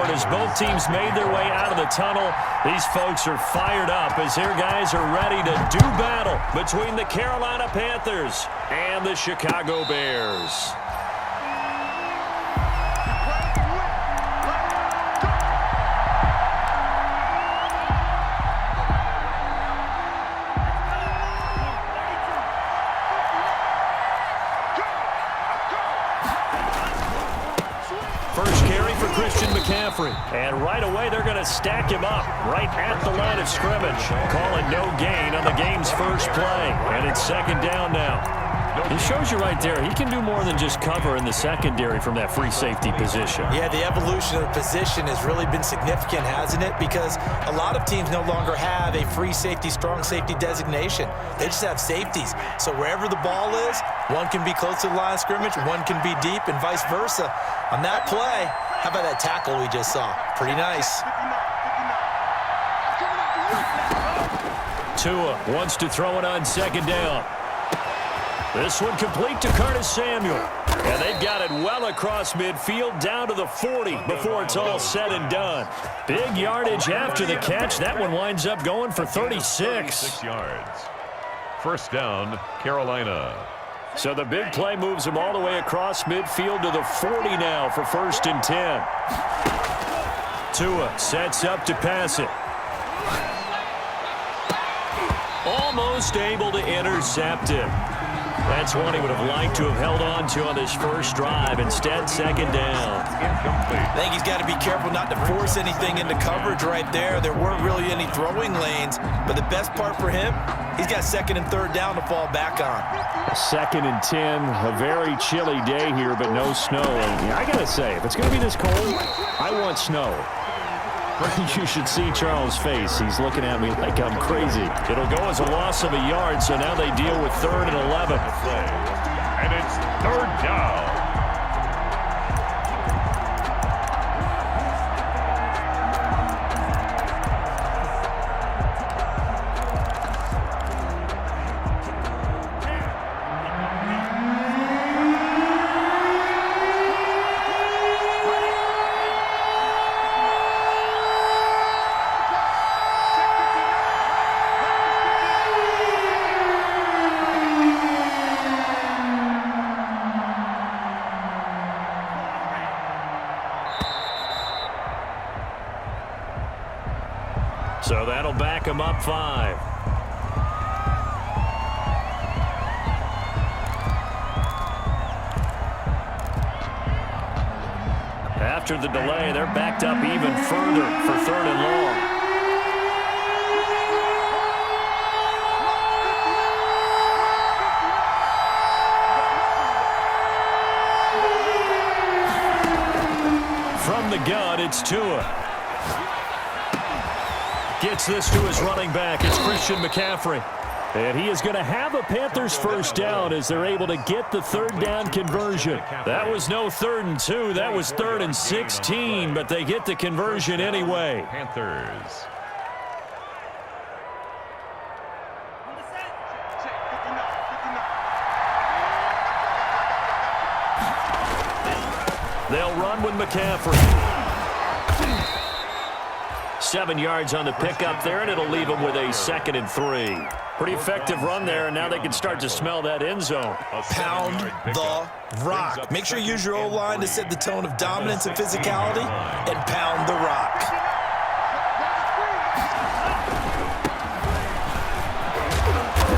scored as both teams made their way out of the tunnel. These folks are fired up as their guys are ready to do battle between the Carolina Panthers and the Chicago Bears. And right away, they're going to stack him up right at the line of scrimmage. Calling no gain on the game's first play. And it's second down now. It shows you right there, he can do more than just cover in the secondary from that free safety position. Yeah, the evolution of the position has really been significant, hasn't it? Because a lot of teams no longer have a free safety, strong safety designation. They just have safeties. So wherever the ball is, one can be close to the line of scrimmage, one can be deep, and vice versa. On that play, how about that tackle we just saw? Pretty nice. Tua wants to throw it on second down. This one complete to Curtis Samuel. And they've got it well across midfield down to the 40 before it's all said and done. Big yardage after the catch. That one winds up going for 36. 6 yards. First down, Carolina. So the big play moves him all the way across midfield to the 40 now for 1st and 10. Tua sets up to pass it. Almost able to intercept it. That's one he would have liked to have held on to on this first drive. Instead, second down. I think he's got to be careful not to force anything into coverage right there. There weren't really any throwing lanes. But the best part for him, he's got 2nd and 3rd down to fall back on. 2nd and 10, a very chilly day here, but no snow. And I got to say, if it's going to be this cold, I want snow. You should see Charles' face. He's looking at me like I'm crazy. It'll go as a loss of a yard, so now they deal with 3rd and 11. And it's 3rd down. So that'll back him up 5. After the delay, they're backed up even further for 3rd and long. From the gun, it's Tua. Gets this to his running back. It's Christian McCaffrey. And he is going to have a Panthers first down as they're able to get the 3rd down conversion. That was no 3rd and 2. That was 3rd and 16, but they get the conversion anyway. Panthers. They'll run with McCaffrey. 7 yards on the pickup there, and it'll leave them with a 2nd and 3. Pretty effective run there, and now they can start to smell that end zone. Pound the rock. Make sure you use your O-line to set the tone of dominance and physicality, and pound the rock.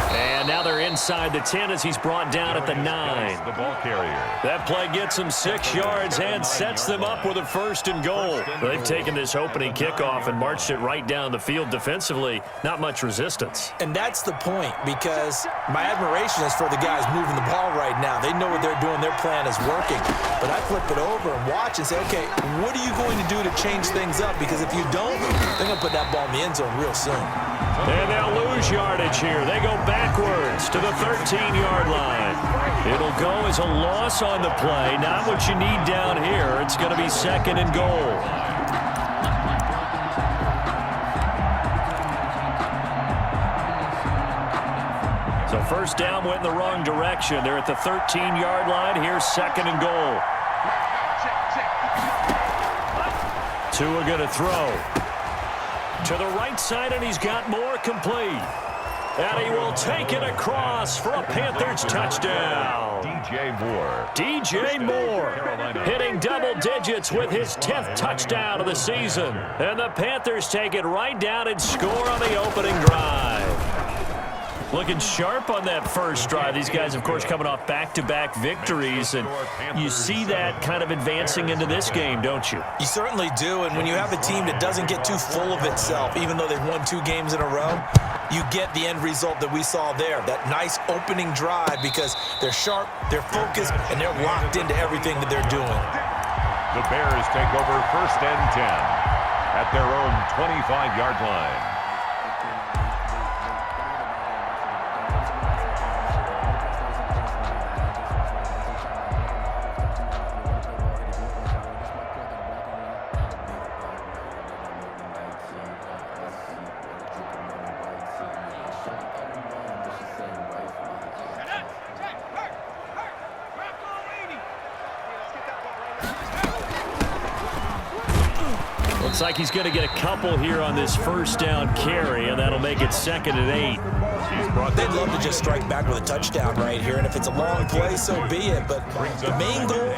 And now they're inside the 10 as he's brought down at the 9. The ball carrier. That play gets them 6 yards and sets them up with a 1st and goal. They've taken this opening kickoff and marched it right down the field defensively. Not much resistance. And that's the point, because my admiration is for the guys moving the ball right now. They know what they're doing. Their plan is working. But I flip it over and watch and say, okay, what are you going to do to change things up? Because if you don't, they're going to put that ball in the end zone real soon. And they'll lose yardage here. They go backwards to the 13-yard line. It'll go as a loss on the play. Not what you need down here. It's going to be 2nd and goal. So first down went in the wrong direction. They're at the 13-yard line. Here's 2nd and goal. Tua going to throw. To the right side, and he's got more complete. And he will take it across for a Panthers touchdown. DJ Moore hitting double digits with his 10th touchdown of the season. And the Panthers take it right down and score on the opening drive. Looking sharp on that first drive. These guys, of course, coming off back-to-back victories, and you see that kind of advancing into this game, don't you? You certainly do, and when you have a team that doesn't get too full of itself, even though they've won 2 games in a row, you get the end result that we saw there, that nice opening drive, because they're sharp, they're focused, and they're locked into everything that they're doing. The Bears take over 1st and 10 at their own 25-yard line. Looks like he's going to get a couple here on this first down carry, and that'll make it 2nd and 8. They'd love to just strike back with a touchdown right here, and if it's a long play, so be it. But the main goal,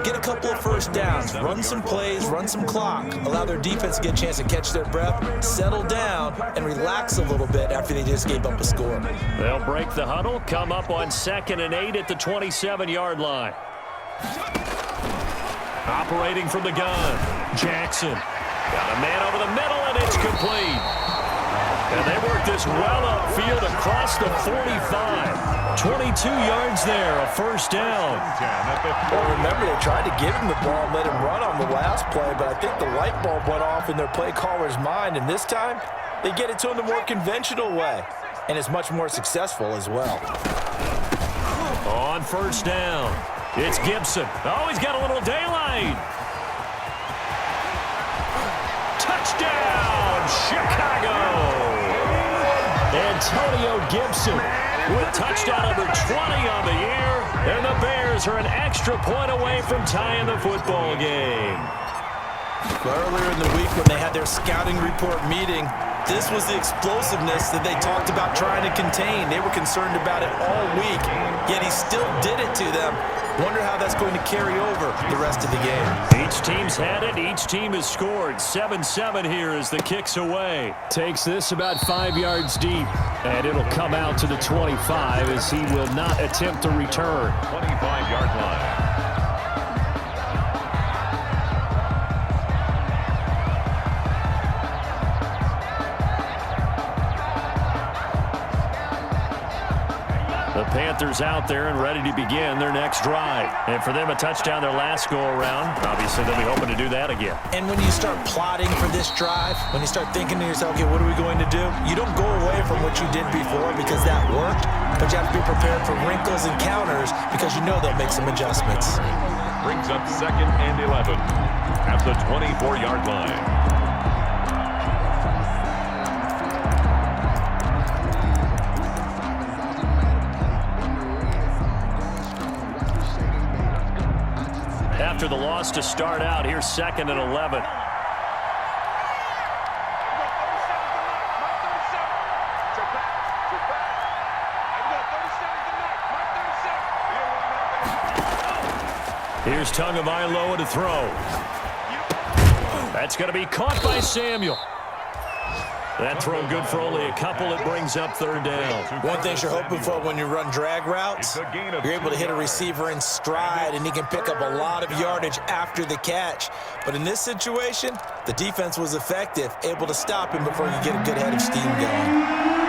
get a couple of first downs, run some plays, run some clock, allow their defense to get a chance to catch their breath, settle down, and relax a little bit after they just gave up a score. They'll break the huddle, come up on 2nd and 8 at the 27-yard line. Operating from the gun, Jackson. Got a man over the middle, and it's complete. And they work this well upfield across the 45. 22 yards there, a first down. Well, remember, they tried to give him the ball and let him run on the last play, but I think the light bulb went off in their play caller's mind, and this time they get it to him the more conventional way, and it's much more successful as well. On first down, it's Gibson. Oh, he's got a little daylight. Touchdown, Chicago! Antonio Gibson with touchdown number 20 on the year, and the Bears are an extra point away from tying the football game. Earlier in the week when they had their scouting report meeting, this was the explosiveness that they talked about trying to contain. They were concerned about it all week, yet he still did it to them. Wonder how that's going to carry over the rest of the game. Each team's had it. Each team has scored. 7-7 here as the kick's away. Takes this about 5 yards deep, and it'll come out to the 25 as he will not attempt to return. 25-yard line. The Panthers out there and ready to begin their next drive. And for them, a touchdown their last go-around. Obviously, they'll be hoping to do that again. And when you start plotting for this drive, when you start thinking to yourself, okay, what are we going to do? You don't go away from what you did before because that worked, but you have to be prepared for wrinkles and counters because you know they'll make some adjustments. Brings up 2nd and 11 at the 24-yard line. After the loss to start out, here's 2nd and 11. Here's Tagovailoa to throw. That's going to be caught by Samuel. That throw good for only a couple. It brings up 3rd down. One thing you're hoping for when you run drag routes, you're able to hit a receiver in stride, and he can pick up a lot of yardage after the catch. But in this situation, the defense was effective, able to stop him before you get a good head of steam going.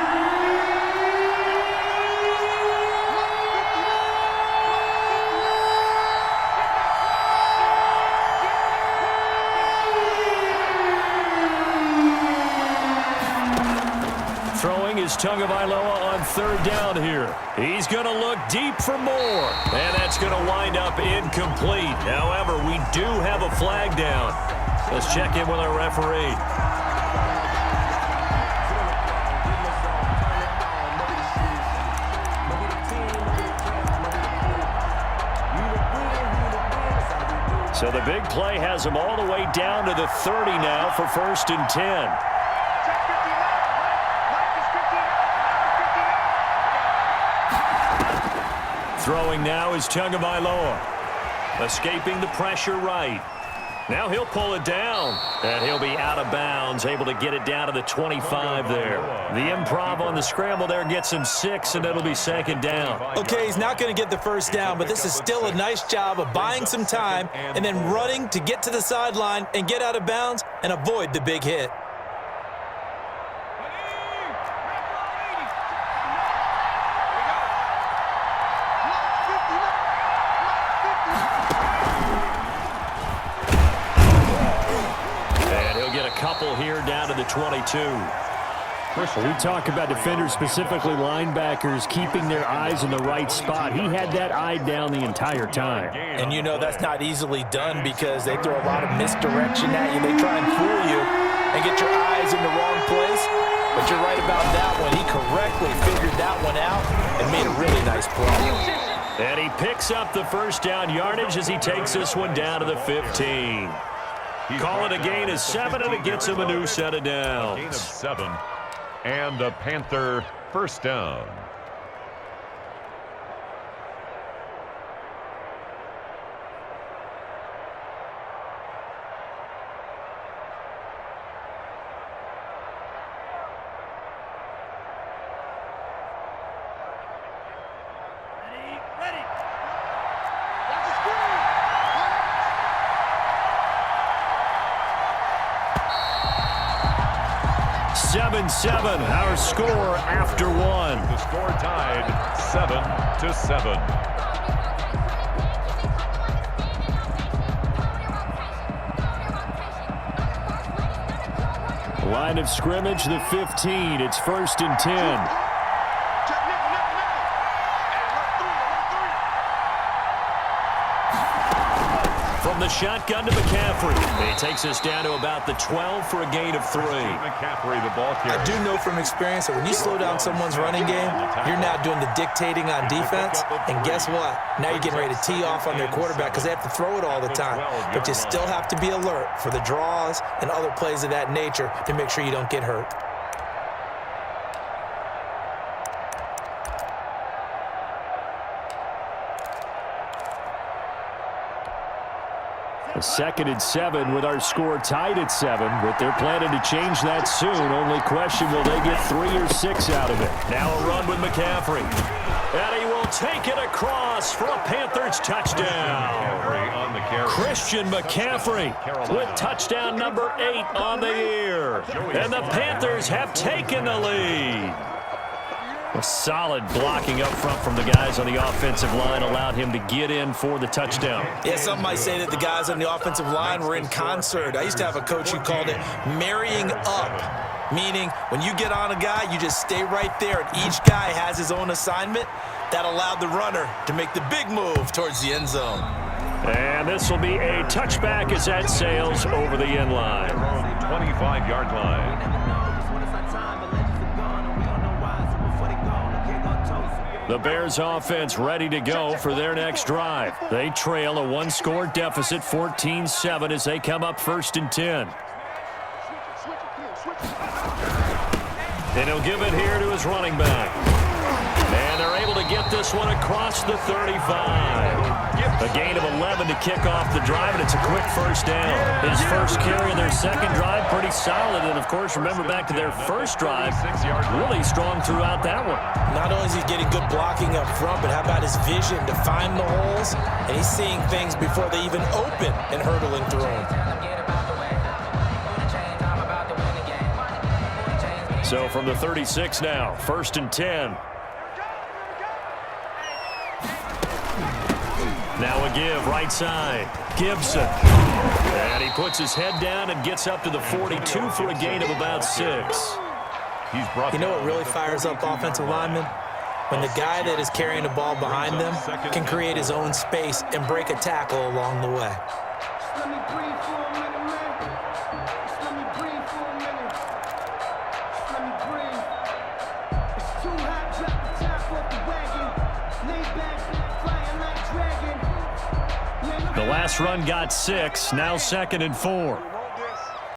Is Tagovailoa on 3rd down here. He's going to look deep for more, and that's going to wind up incomplete. However, we do have a flag down. Let's check in with our referee. So the big play has him all the way down to the 30 now for 1st and 10. Throwing now is Tagovailoa. Escaping the pressure right. Now he'll pull it down, and he'll be out of bounds, able to get it down to the 25 there. The improv on the scramble there gets him 6, and it'll be 2nd down. Okay, he's not going to get the first down, but this is still a nice job of buying some time and then running to get to the sideline and get out of bounds and avoid the big hit. Couple here down to the 22. We talk about defenders, specifically linebackers, keeping their eyes in the right spot. He had that eye down the entire time. And you know that's not easily done because they throw a lot of misdirection at you. They try and fool you and get your eyes in the wrong place. But you're right about that one. He correctly figured that one out and made a really nice play. And he picks up the first down yardage as he takes this one down to the 15. Call it a gain of 7, and it gets him a new set of downs. Gain of 7, and the Panther first down. Ready. 7-7, our score after 1. The score tied 7-7. Line of scrimmage, the 15. It's 1st and 10. From the shotgun to McCaffrey. He takes us down to about the 12 for a gain of 3. McCaffrey, the ball carrier. I do know from experience that when you slow down someone's running game, you're now doing the dictating on defense. And guess what? Now you're getting ready to tee off on their quarterback because they have to throw it all the time. But you still have to be alert for the draws and other plays of that nature to make sure you don't get hurt. A 2nd and 7 with our score tied at 7, but they're planning to change that soon. Only question, will they get 3 or 6 out of it? Now a run with McCaffrey. And he will take it across for a Panthers touchdown. Christian McCaffrey with touchdown number 8 on the year. And the Panthers have taken the lead. A solid blocking up front from the guys on the offensive line allowed him to get in for the touchdown. Yeah, some might say that the guys on the offensive line were in concert. I used to have a coach who called it marrying up, meaning when you get on a guy, you just stay right there, and each guy has his own assignment. That allowed the runner to make the big move towards the end zone. And this will be a touchback as that sails over the end line. 25-yard line. The Bears offense ready to go for their next drive. They trail a 1-score deficit, 14-7, as they come up 1st and 10. And he'll give it here to his running back. And they're able to get this one across the 35. A gain of 11 to kick off the drive, and it's a quick first down. His first carry of their second drive, pretty solid. And, of course, remember back to their first drive, really strong throughout that one. Not only is he getting good blocking up front, but how about his vision to find the holes? And he's seeing things before they even open and hurdling through them. So from the 36 now, 1st and 10. Now a give, right side. Gibson. And he puts his head down and gets up to the 42 for a gain of about 6. You know what really fires up offensive linemen? When the guy that is carrying the ball behind them can create his own space and break a tackle along the way. The last run got 6. Now 2nd and 4.